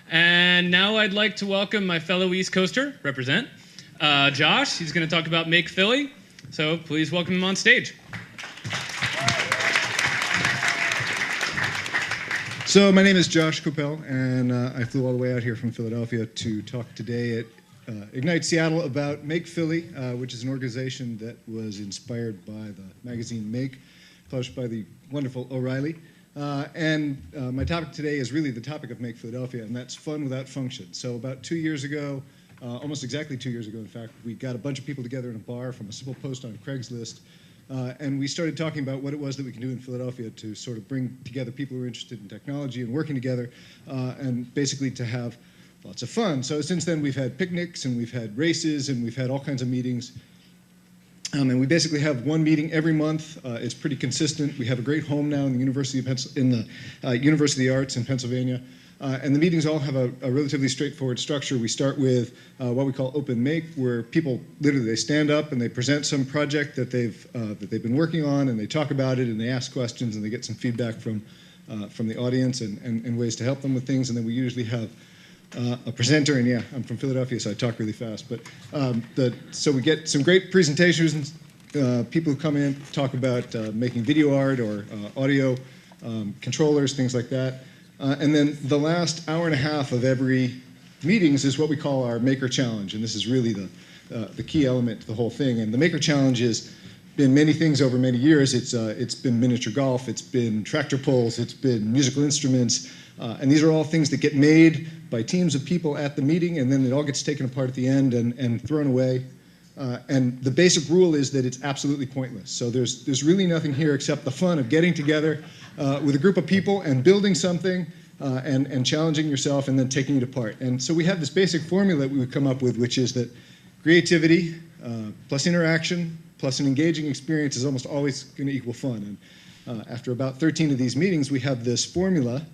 And now I'd like to welcome my fellow East Coaster, represent, Josh. He's going to talk about Make Philly. So please welcome him on stage. So my name is Josh Kopel, and I flew all the way out here from Philadelphia to talk today at Ignite Seattle about Make Philly, which is an organization that was inspired by the magazine Make, published by the wonderful O'Reilly. My topic today is really the topic of Make Philadelphia, and that's fun without function. So about 2 years ago, almost exactly 2 years ago, in fact, we got a bunch of people together in a bar from a simple post on Craigslist, and we started talking about what it was that we can do in Philadelphia to sort of bring together people who are interested in technology and working together, and basically to have lots of fun. So since then, we've had picnics, and we've had races, and we've had all kinds of meetings. And we basically have one meeting every month. It's pretty consistent. We have a great home now in the University of the Arts in Pennsylvania. And the meetings all have a relatively straightforward structure. We start with what we call Open Make, where people literally they stand up and they present some project that they've been working on, and they talk about it, and they ask questions, and they get some feedback from the audience and ways to help them with things. And then we usually have a presenter, and yeah, I'm from Philadelphia, so I talk really fast. But so we get some great presentations, people who come in talk about making video art or audio controllers, things like that. And then the last hour and a half of every meetings is what we call our Maker Challenge, and this is really the key element to the whole thing. And the Maker Challenge has been many things over many years. It's been miniature golf, it's been tractor pulls, it's been musical instruments, and these are all things that get made by teams of people at the meeting, and then it all gets taken apart at the end and thrown away. And the basic rule is that it's absolutely pointless. So there's really nothing here except the fun of getting together with a group of people and building something and challenging yourself and then taking it apart. And so we have this basic formula that we would come up with, which is that creativity plus interaction plus an engaging experience is almost always going to equal fun. And after about 13 of these meetings, we have this formula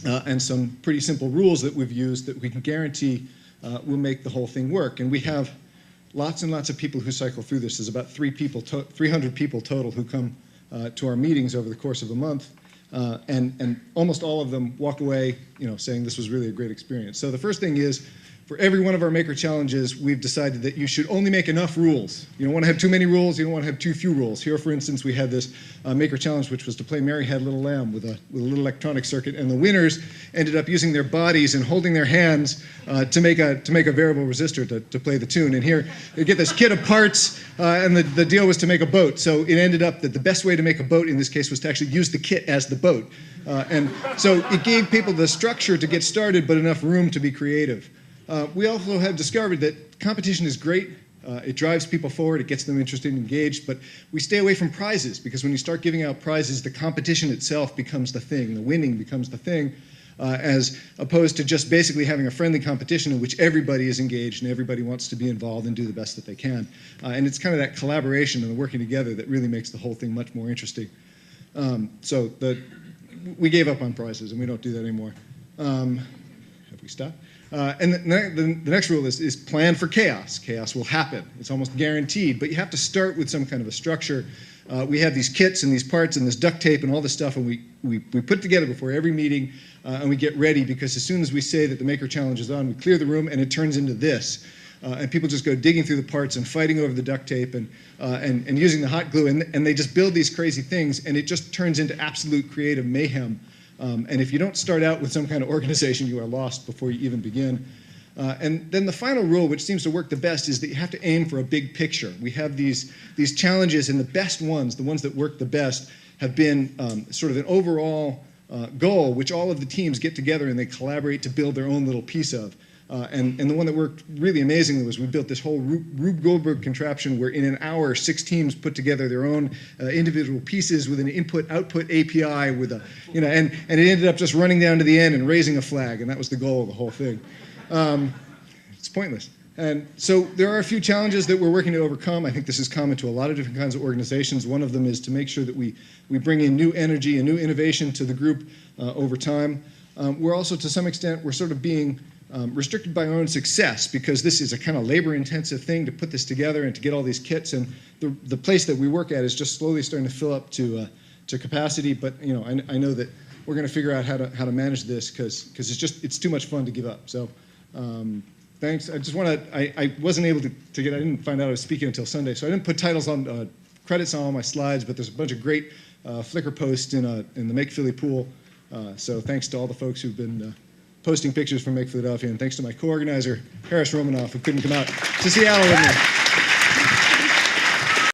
and some pretty simple rules that we've used that we can guarantee will make the whole thing work. And we have lots and lots of people who cycle through this. There's about 300 people total who come to our meetings over the course of a month. And almost all of them walk away, saying this was really a great experience. So the first thing is, for every one of our Maker Challenges, we've decided that you should only make enough rules. You don't want to have too many rules, you don't want to have too few rules. Here, for instance, we had this Maker Challenge, which was to play Mary Had Little Lamb with a little electronic circuit, and the winners ended up using their bodies and holding their hands to make a variable resistor to play the tune. And here, you get this kit of parts, and the deal was to make a boat. So it ended up that the best way to make a boat in this case was to actually use the kit as the boat. And so it gave people the structure to get started, but enough room to be creative. We also have discovered that competition is great. It drives people forward, it gets them interested and engaged, but we stay away from prizes, because when you start giving out prizes, the competition itself becomes the thing, the winning becomes the thing, as opposed to just basically having a friendly competition in which everybody is engaged and everybody wants to be involved and do the best that they can. And it's kind of that collaboration and the working together that really makes the whole thing much more interesting. So we gave up on prizes, and we don't do that anymore. Have we stopped? And the next rule is plan for chaos. Chaos will happen. It's almost guaranteed, but you have to start with some kind of a structure. We have these kits and these parts and this duct tape and all this stuff, and we put it together before every meeting, and we get ready, because as soon as we say that the Maker Challenge is on, we clear the room, and it turns into this. And people just go digging through the parts and fighting over the duct tape and using the hot glue, and they just build these crazy things, and it just turns into absolute creative mayhem. And if you don't start out with some kind of organization, you are lost before you even begin. And then the final rule, which seems to work the best, is that you have to aim for a big picture. We have these challenges, and the best ones, the ones that work the best, have been sort of an overall goal, which all of the teams get together and they collaborate to build their own little piece of. And the one that worked really amazingly was we built this whole Rube Goldberg contraption where in an hour, 6 teams put together their own individual pieces with an input-output API with a, and it ended up just running down to the end and raising a flag, and that was the goal of the whole thing. It's pointless. And so there are a few challenges that we're working to overcome. I think this is common to a lot of different kinds of organizations. One of them is to make sure that we bring in new energy and new innovation to the group over time. We're also, to some extent, we're sort of being restricted by our own success, because this is a kind of labor-intensive thing to put this together and to get all these kits. And the place that we work at is just slowly starting to fill up to capacity. But I know that we're going to figure out how to manage this because it's too much fun to give up. So thanks. I just want to. I wasn't able to get. I didn't find out I was speaking until Sunday, so I didn't put titles on credits on all my slides. But there's a bunch of great Flickr posts in the Make Philly pool. So thanks to all the folks who've been posting pictures from Make Philadelphia, and thanks to my co-organizer Harris Romanoff, who couldn't come out to Seattle with me.